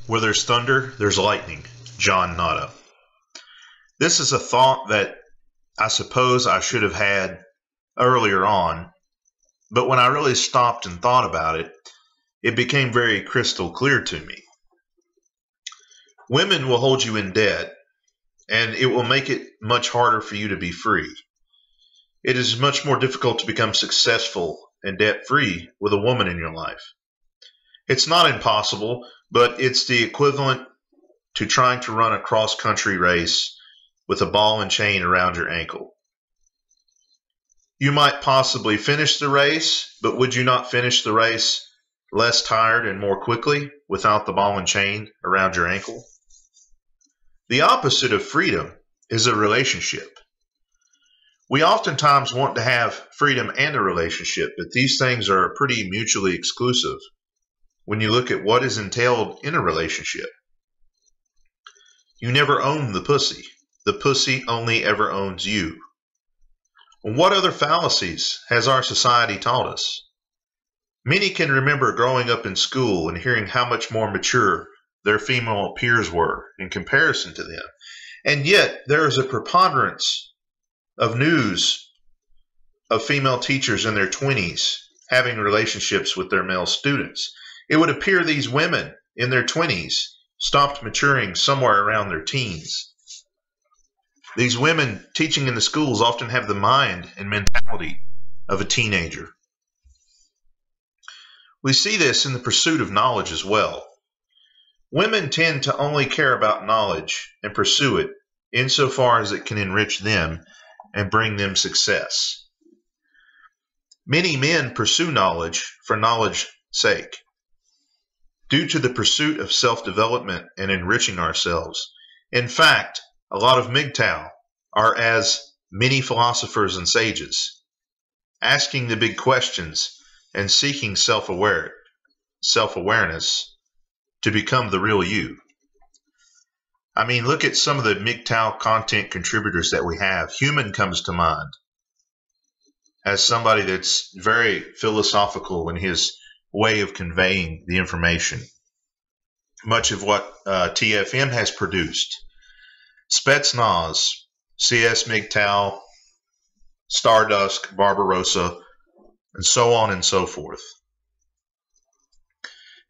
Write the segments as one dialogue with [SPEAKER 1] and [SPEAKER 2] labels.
[SPEAKER 1] Where there's thunder, there's lightning. John Mgtow. This is a thought that I suppose I should have had earlier on, but when I really stopped and thought about it, it became very crystal clear to me. Women will hold you in debt, and it will make it much harder for you to be free. It is much more difficult to become successful and debt-free with a woman in your life. It's not impossible, but it's the equivalent to trying to run a cross-country race with a ball and chain around your ankle. You might possibly finish the race, but would you not finish the race less tired and more quickly without the ball and chain around your ankle? The opposite of freedom is a relationship. We oftentimes want to have freedom and a relationship, but these things are pretty mutually exclusive when you look at what is entailed in a relationship. You never own the pussy. The pussy only ever owns you. What other fallacies has our society taught us? Many can remember growing up in school and hearing how much more mature their female peers were in comparison to them. And yet there is a preponderance of news of female teachers in their 20s having relationships with their male students. It would appear these women in their 20s stopped maturing somewhere around their teens. These women teaching in the schools often have the mind and mentality of a teenager. We see this in the pursuit of knowledge as well. Women tend to only care about knowledge and pursue it insofar as it can enrich them and bring them success. Many men pursue knowledge for knowledge's sake, due to the pursuit of self-development and enriching ourselves. In fact, a lot of Mgtow are as many philosophers and sages, asking the big questions and seeking self-awareness to become the real you. I mean, look at some of the Mgtow content contributors that we have. Human comes to mind as somebody that's very philosophical in his way of conveying the information. Much of what TFM has produced. Spetsnaz, CS Mgtow, Stardust, Barbarossa, and so on and so forth.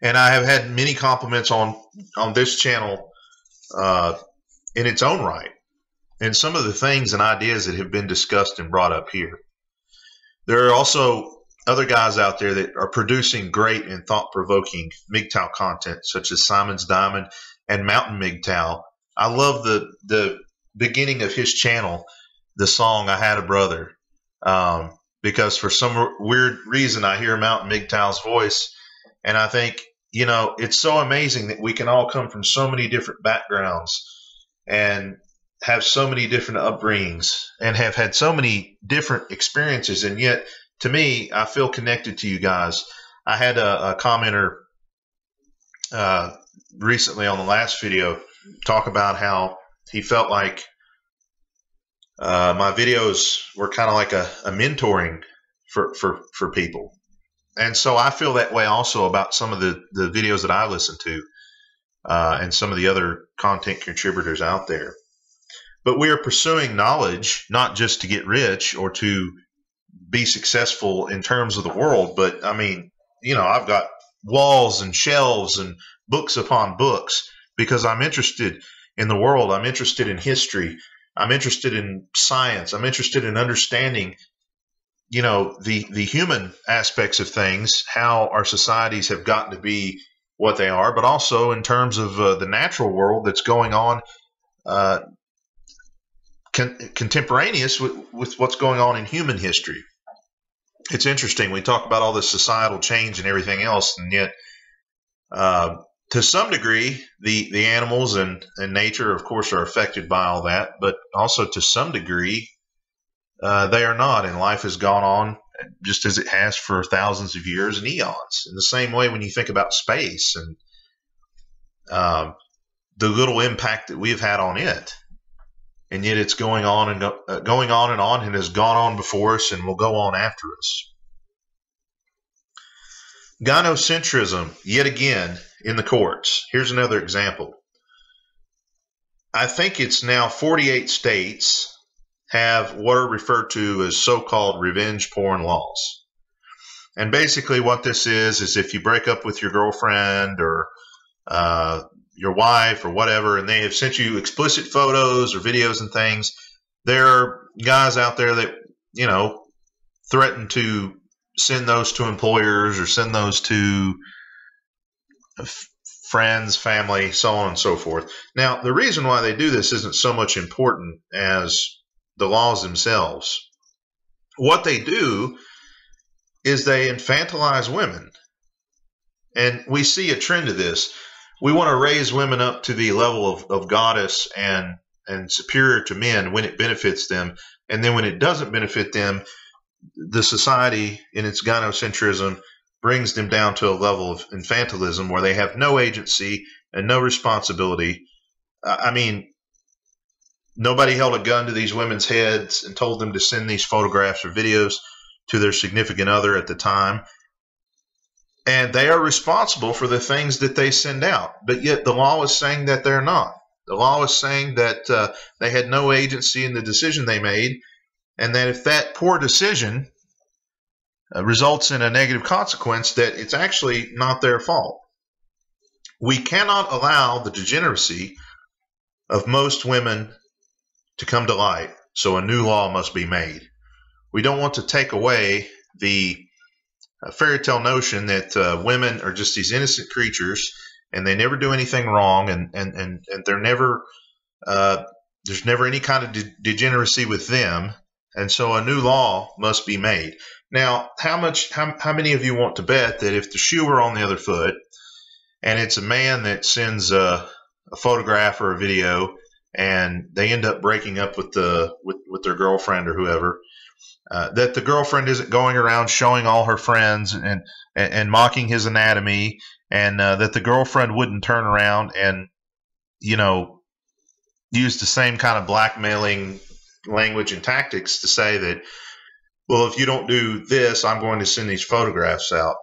[SPEAKER 1] And I have had many compliments on this channel in its own right, and some of the things and ideas that have been discussed and brought up here. There are also other guys out there that are producing great and thought-provoking Mgtow content, such as Simon's Diamond and Mountain Mgtow. I love the beginning of his channel, the song "I Had a Brother," because for some weird reason I hear Mountain Mgtow's voice, and I think, you know, it's so amazing that we can all come from so many different backgrounds and have so many different upbringings and have had so many different experiences, and yet to me, I feel connected to you guys. I had a commenter recently on the last video talk about how he felt like my videos were kind of like a mentoring for people. And so I feel that way also about some of the videos that I listen to and some of the other content contributors out there. But we are pursuing knowledge not just to get rich or to be successful in terms of the world, but I mean, you know, I've got walls and shelves and books upon books because I'm interested in the world. I'm interested in history. I'm interested in science. I'm interested in understanding, you know, the human aspects of things, how our societies have gotten to be what they are, but also in terms of the natural world that's going on contemporaneous with what's going on in human history. It's interesting. We talk about all this societal change and everything else, and yet to some degree the animals and nature, of course, are affected by all that, but also to some degree they are not, and life has gone on just as it has for thousands of years and eons. In the same way, when you think about space and the little impact that we've had on it, and yet it's going on and and has gone on before us and will go on after us. Gynocentrism, yet again, in the courts. Here's another example. I think it's now 48 states have what are referred to as so-called revenge porn laws. And basically what this is if you break up with your girlfriend or your wife or whatever, and they have sent you explicit photos or videos and things, there are guys out there that, threaten to send those to employers or send those to friends, family, so on and so forth. Now, the reason why they do this isn't so much important as the laws themselves. What they do is they infantilize women. And we see a trend of this. We want to raise women up to the level of goddess and superior to men when it benefits them. And then when it doesn't benefit them, the society in its gynocentrism brings them down to a level of infantilism where they have no agency and no responsibility. I mean, nobody held a gun to these women's heads and told them to send these photographs or videos to their significant other at the time. And they are responsible for the things that they send out. But yet the law is saying that they're not. The law is saying that they had no agency in the decision they made, and that if that poor decision results in a negative consequence, that it's actually not their fault. We cannot allow the degeneracy of most women to come to light, so a new law must be made. We don't want to take away the fairy tale notion that women are just these innocent creatures and they never do anything wrong, and they're never there's never any kind of degeneracy with them, and so a new law must be made. Now, how many of you want to bet that if the shoe were on the other foot and it's a man that sends a photograph or a video and they end up breaking up with their girlfriend or whoever, that the girlfriend isn't going around showing all her friends and mocking his anatomy, and that the girlfriend wouldn't turn around and, use the same kind of blackmailing language and tactics to say that, well, if you don't do this, I'm going to send these photographs out.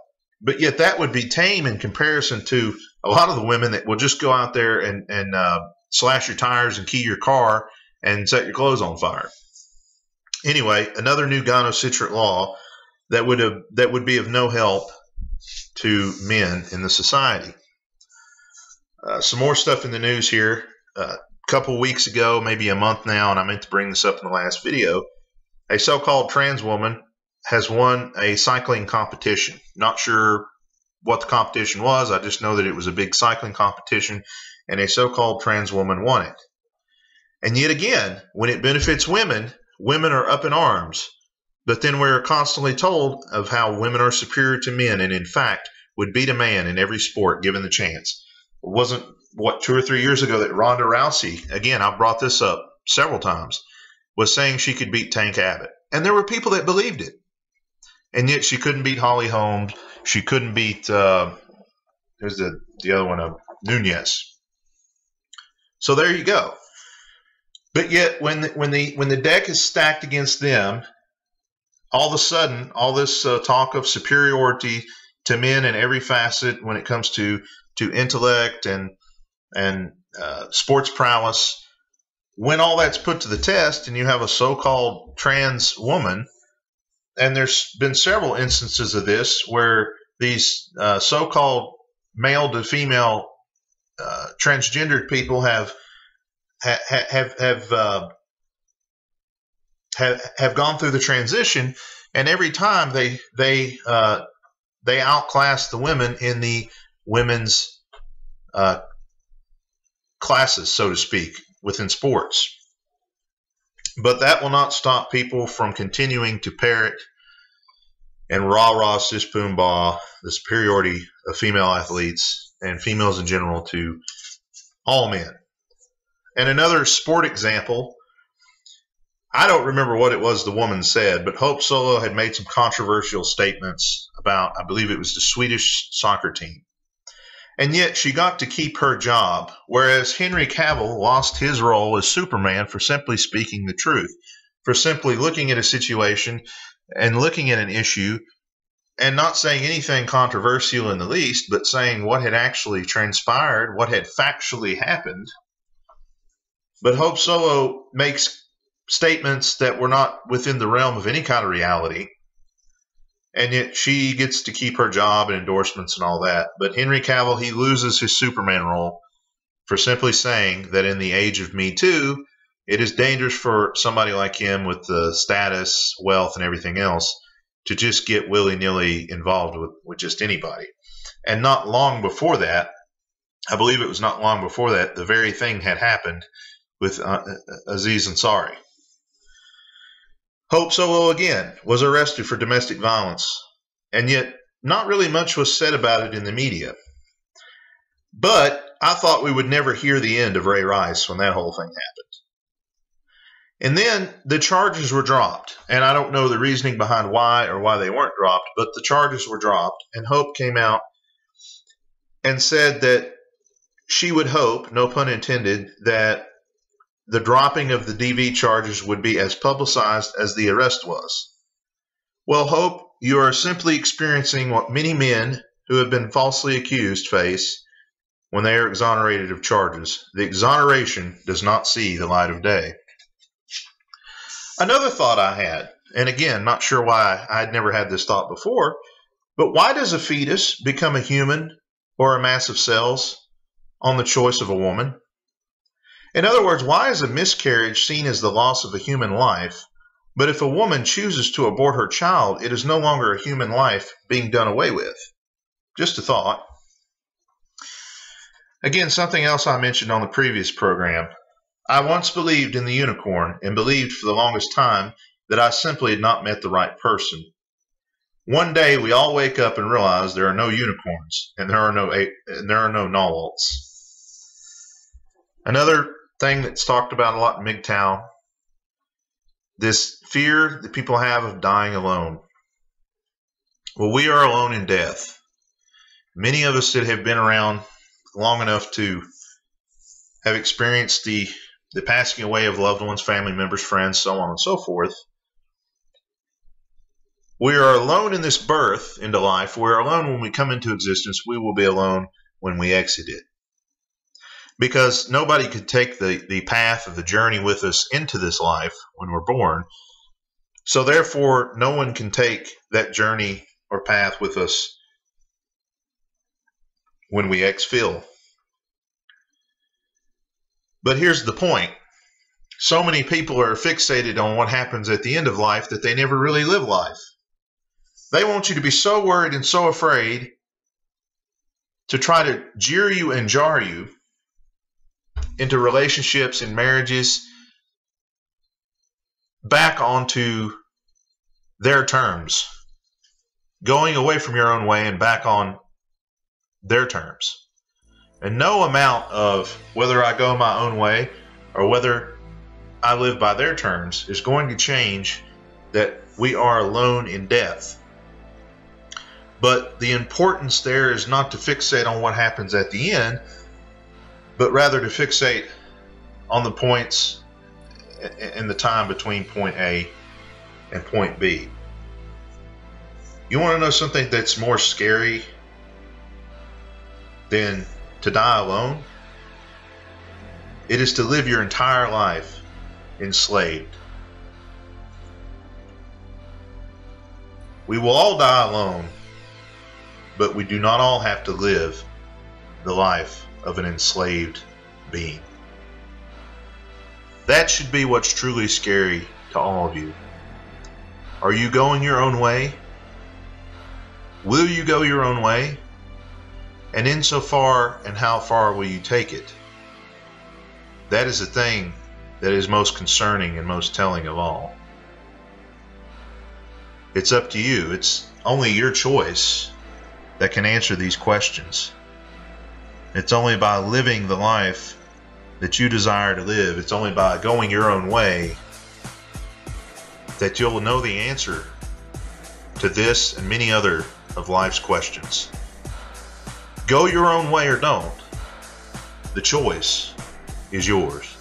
[SPEAKER 1] But yet that would be tame in comparison to a lot of the women that will just go out there and slash your tires and key your car and set your clothes on fire. Anyway, another new gynocentric law that would be of no help to men in the society. Some more stuff in the news here. A couple weeks ago, maybe a month now, and I meant to bring this up in the last video, a so-called trans woman has won a cycling competition. Not sure what the competition was. I just know that it was a big cycling competition, and a so-called trans woman won it. And yet again, when it benefits women, women are up in arms. But then we're constantly told of how women are superior to men and, in fact, would beat a man in every sport given the chance. It wasn't, 2 or 3 years ago that Ronda Rousey, again, I've brought this up several times, was saying she could beat Tank Abbott. And there were people that believed it. And yet she couldn't beat Holly Holmes. She couldn't beat, there's the other one, Nunez. So there you go. But yet when the deck is stacked against them, all of a sudden, all this talk of superiority to men in every facet when it comes to intellect and sports prowess, when all that's put to the test and you have a so-called trans woman, and there's been several instances of this where these so-called male to female transgendered people have gone through the transition, and every time they outclass the women in the women's classes, so to speak, within sports. But that will not stop people from continuing to parrot and rah-rah sis boom bah the superiority of female athletes and females in general to all men. And another sport example, I don't remember what it was the woman said, but Hope Solo had made some controversial statements about, I believe it was the Swedish soccer team. And yet she got to keep her job, whereas Henry Cavill lost his role as Superman for simply speaking the truth, for simply looking at a situation and looking at an issue and not saying anything controversial in the least, but saying what had actually transpired, what had factually happened. But Hope Solo makes statements that were not within the realm of any kind of reality, and yet she gets to keep her job and endorsements and all that. But Henry Cavill, he loses his Superman role for simply saying that in the age of Mgtow, it is dangerous for somebody like him with the status, wealth, and everything else to just get willy-nilly involved with just anybody. And not long before that, I believe it was not long before that, the very thing had happened with Aziz Ansari. Hope Solo, again, was arrested for domestic violence, and yet not really much was said about it in the media. But I thought we would never hear the end of Ray Rice when that whole thing happened. And then the charges were dropped, and I don't know the reasoning behind why or why they weren't dropped, but the charges were dropped, and Hope came out and said that she would hope, no pun intended, that the dropping of the DV charges would be as publicized as the arrest was. Well, Hope, you are simply experiencing what many men who have been falsely accused face when they are exonerated of charges. The exoneration does not see the light of day. Another thought I had, and again, not sure why I had never had this thought before, but why does a fetus become a human or a mass of cells on the choice of a woman? In other words, why is a miscarriage seen as the loss of a human life, but if a woman chooses to abort her child, it is no longer a human life being done away with? Just a thought. Again, something else I mentioned on the previous program. I once believed in the unicorn and believed for the longest time that I simply had not met the right person. One day we all wake up and realize there are no unicorns and there are no Nawalts. Another thing that's talked about a lot in Mgtow, this fear that people have of dying alone. Well, we are alone in death. Many of us that have been around long enough to have experienced the passing away of loved ones, family members, friends, so on and so forth. We are alone in this birth into life. We're alone when we come into existence. We will be alone when we exit it. Because nobody could take the path of the journey with us into this life when we're born. So therefore, no one can take that journey or path with us when we exfil. But here's the point. So many people are fixated on what happens at the end of life that they never really live life. They want you to be so worried and so afraid to try to jeer you and jar you into relationships and marriages back onto their terms, going away from your own way and back on their terms. And no amount of whether I go my own way or whether I live by their terms is going to change that we are alone in death. But the importance there is not to fixate on what happens at the end, but rather to fixate on the points in the time between point A and point B. You want to know something that's more scary than to die alone? It is to live your entire life enslaved. We will all die alone, but we do not all have to live the life of an enslaved being. That should be what's truly scary to all of you. Are you going your own way? Will you go your own way? And insofar and how far will you take it? That is the thing that is most concerning and most telling of all. It's up to you. It's only your choice that can answer these questions. It's only by living the life that you desire to live. It's only by going your own way that you'll know the answer to this and many other of life's questions. Go your own way or don't. The choice is yours.